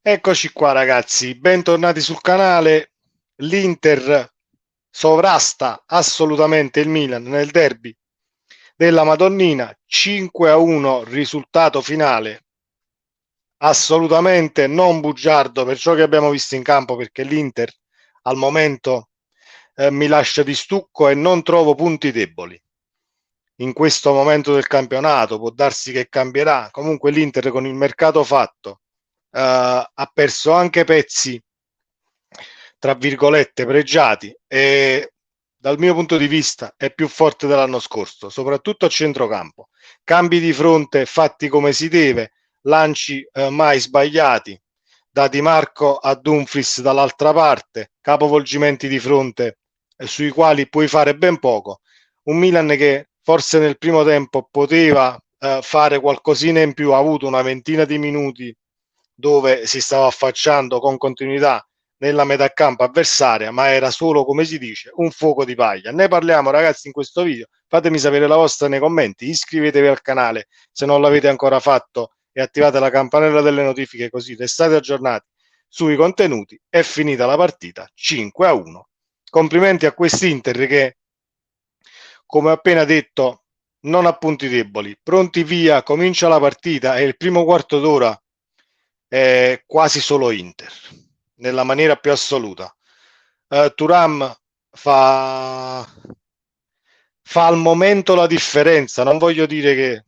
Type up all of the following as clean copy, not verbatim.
Eccoci qua ragazzi, bentornati sul canale. L'Inter sovrasta assolutamente il Milan nel derby della Madonnina, 5-1 risultato finale, assolutamente non bugiardo per ciò che abbiamo visto in campo, perché l'Inter al momento mi lascia di stucco e non trovo punti deboli. In questo momento del campionato può darsi che cambierà, comunque l'Inter con il mercato fatto ha perso anche pezzi tra virgolette pregiati e dal mio punto di vista è più forte dell'anno scorso, soprattutto a centrocampo. Cambi di fronte fatti come si deve, lanci mai sbagliati, da Di Marco a Dumfries dall'altra parte, capovolgimenti di fronte sui quali puoi fare ben poco. Un Milan che forse nel primo tempo poteva fare qualcosina in più, ha avuto una ventina di minuti dove si stava affacciando con continuità nella metà campo avversaria, ma era solo, come si dice, un fuoco di paglia. Ne parliamo ragazzi in questo video, fatemi sapere la vostra nei commenti, iscrivetevi al canale se non l'avete ancora fatto e attivate la campanella delle notifiche, così restate aggiornati sui contenuti. È finita la partita 5-1. Complimenti a quest'Inter che, come ho appena detto, non ha punti deboli, pronti via, comincia la partita e il primo quarto d'ora è quasi solo Inter, nella maniera più assoluta. Thuram fa, fa al momento la differenza, non voglio dire che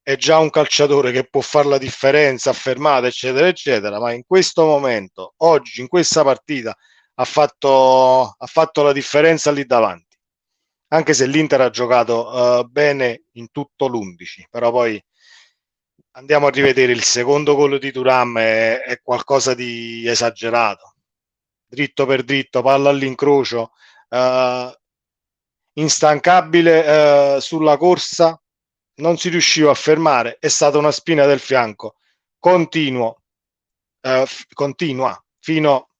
è già un calciatore che può fare la differenza, affermata, eccetera, eccetera, ma in questo momento, oggi, in questa partita, ha fatto la differenza lì davanti. Anche se l'Inter ha giocato bene in tutto l'11, però poi andiamo a rivedere il secondo gol di Thuram, è qualcosa di esagerato. Dritto per dritto, palla all'incrocio, eh, instancabile sulla corsa, non si riusciva a fermare, è stata una spina del fianco continuo, continua fino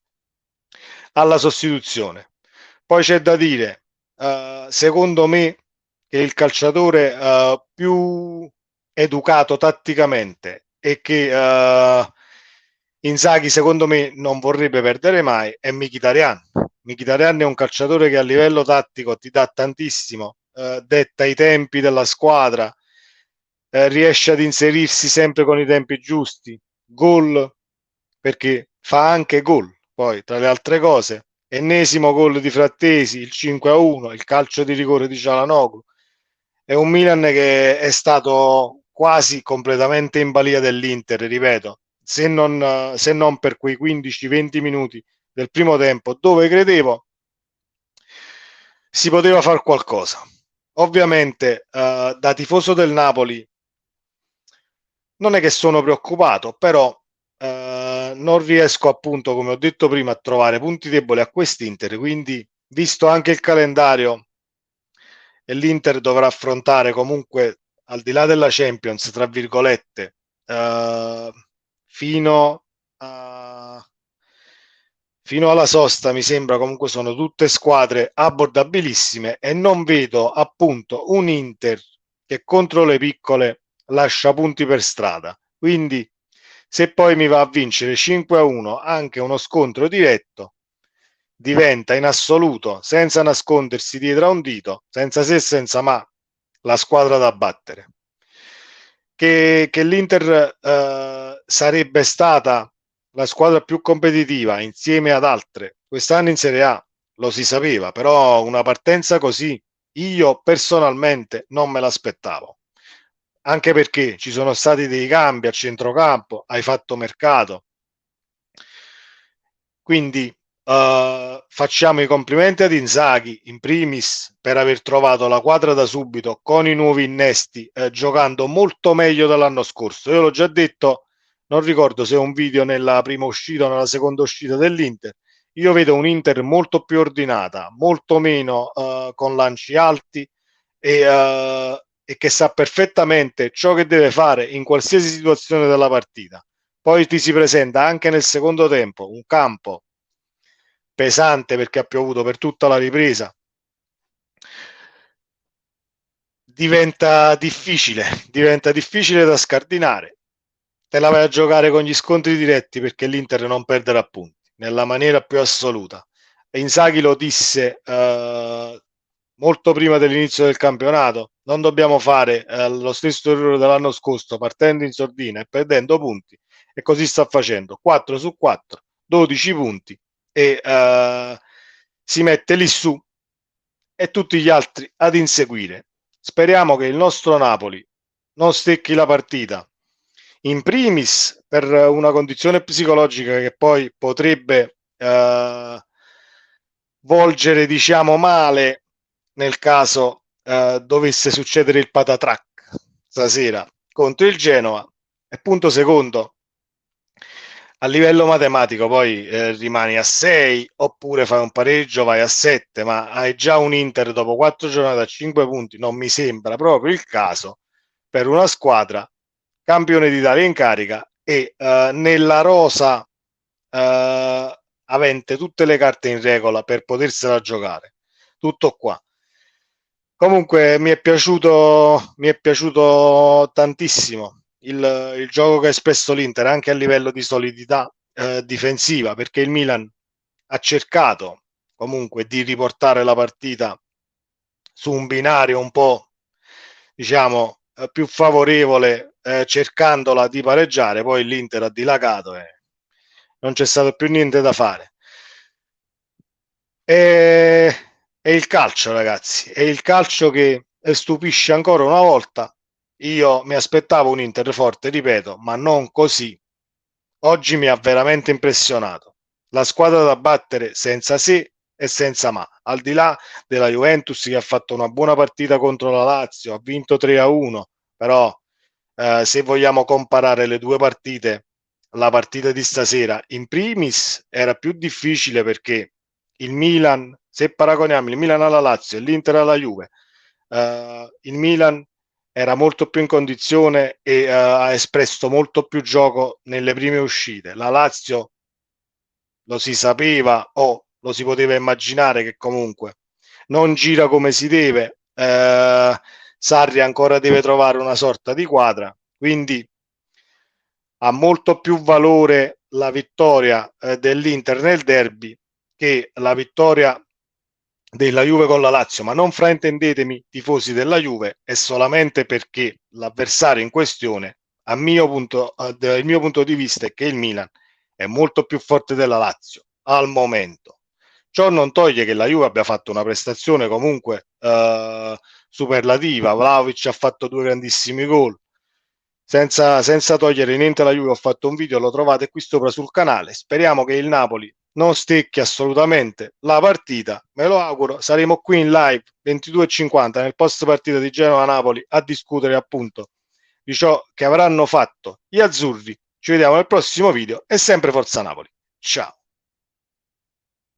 alla sostituzione. Poi c'è da dire, secondo me, che il calciatore più educato tatticamente e che Inzaghi secondo me non vorrebbe perdere mai è Mkhitaryan. Mkhitaryan è un calciatore che a livello tattico ti dà tantissimo, detta i tempi della squadra, riesce ad inserirsi sempre con i tempi giusti, gol perché fa anche gol, poi tra le altre cose, ennesimo gol di Frattesi, il 5-1, il calcio di rigore di Cialanoglu. È un Milan che è stato quasi completamente in balia dell'Inter, ripeto, se non per quei 15-20 minuti del primo tempo dove credevo si poteva fare qualcosa. Ovviamente da tifoso del Napoli non è che sono preoccupato, però non riesco appunto, come ho detto prima, a trovare punti deboli a quest'Inter, quindi visto anche il calendario e l'Inter dovrà affrontare comunque al di là della Champions, tra virgolette, eh, fino, a, fino alla sosta, mi sembra comunque sono tutte squadre abbordabilissime e non vedo appunto un Inter che contro le piccole lascia punti per strada. Quindi se poi mi va a vincere 5-1 anche uno scontro diretto, diventa in assoluto, senza nascondersi dietro a un dito, senza se e senza ma, la squadra da battere. Che l'Inter sarebbe stata la squadra più competitiva insieme ad altre quest'anno in Serie A, lo si sapeva, però una partenza così io personalmente non me l'aspettavo. Anche perché ci sono stati dei cambi a centrocampo, hai fatto mercato, quindi facciamo i complimenti ad Inzaghi in primis per aver trovato la quadra da subito con i nuovi innesti, giocando molto meglio dell'anno scorso. Io l'ho già detto, non ricordo se è un video nella prima uscita o nella seconda uscita dell'Inter. Io vedo un'Inter molto più ordinata, molto meno con lanci alti e che sa perfettamente ciò che deve fare in qualsiasi situazione della partita. Poi ti si presenta anche nel secondo tempo un campo pesante perché ha piovuto per tutta la ripresa, diventa difficile da scardinare. te la vai a giocare con gli scontri diretti perché l'Inter non perderà punti nella maniera più assoluta. E Inzaghi lo disse molto prima dell'inizio del campionato: non dobbiamo fare lo stesso errore dell'anno scorso, partendo in sordina e perdendo punti, e così sta facendo. 4 su 4, 12 punti, e si mette lì su, e tutti gli altri ad inseguire. Speriamo che il nostro Napoli non stecchi la partita, in primis per una condizione psicologica che poi potrebbe volgere, diciamo, male nel caso dovesse succedere il patatrac stasera contro il Genoa. E punto secondo, a livello matematico poi rimani a 6, oppure fai un pareggio, vai a 7, ma hai già un Inter dopo 4 giornate a 5 punti. Non mi sembra proprio il caso per una squadra campione d'Italia in carica e nella rosa avente tutte le carte in regola per potersela giocare. Tutto qua. Comunque mi è piaciuto tantissimo il gioco che ha espresso l'Inter, anche a livello di solidità difensiva, perché il Milan ha cercato comunque di riportare la partita su un binario un po', diciamo, più favorevole, cercandola di pareggiare. Poi l'Inter ha dilagato e non c'è stato più niente da fare. È il calcio, ragazzi, è il calcio che stupisce ancora una volta. Io mi aspettavo un Inter forte, ripeto, ma non così. Oggi mi ha veramente impressionato. La squadra da battere senza se e senza ma, al di là della Juventus che ha fatto una buona partita contro la Lazio, ha vinto 3-1, però se vogliamo comparare le due partite, la partita di stasera in primis era più difficile perché il Milan, se paragoniamo il Milan alla Lazio e l'Inter alla Juve, il Milan era molto più in condizione e ha espresso molto più gioco nelle prime uscite. La Lazio lo si sapeva o lo si poteva immaginare che comunque non gira come si deve. Sarri ancora deve trovare una sorta di quadra, quindi ha molto più valore la vittoria dell'Inter nel derby che la vittoria della Juve con la Lazio, ma non fraintendetemi tifosi della Juve, è solamente perché l'avversario in questione, dal mio punto di vista, è che il Milan è molto più forte della Lazio al momento. Ciò non toglie che la Juve abbia fatto una prestazione comunque superlativa. Vlahovic ha fatto 2 grandissimi gol. Senza togliere niente alla Juve, ho fatto un video, lo trovate qui sopra sul canale. Speriamo che il Napoli non stecchi assolutamente la partita, me lo auguro. Saremo qui in live 22:50 nel post partita di Genova-Napoli a discutere appunto di ciò che avranno fatto gli azzurri. Ci vediamo nel prossimo video e sempre Forza Napoli. Ciao.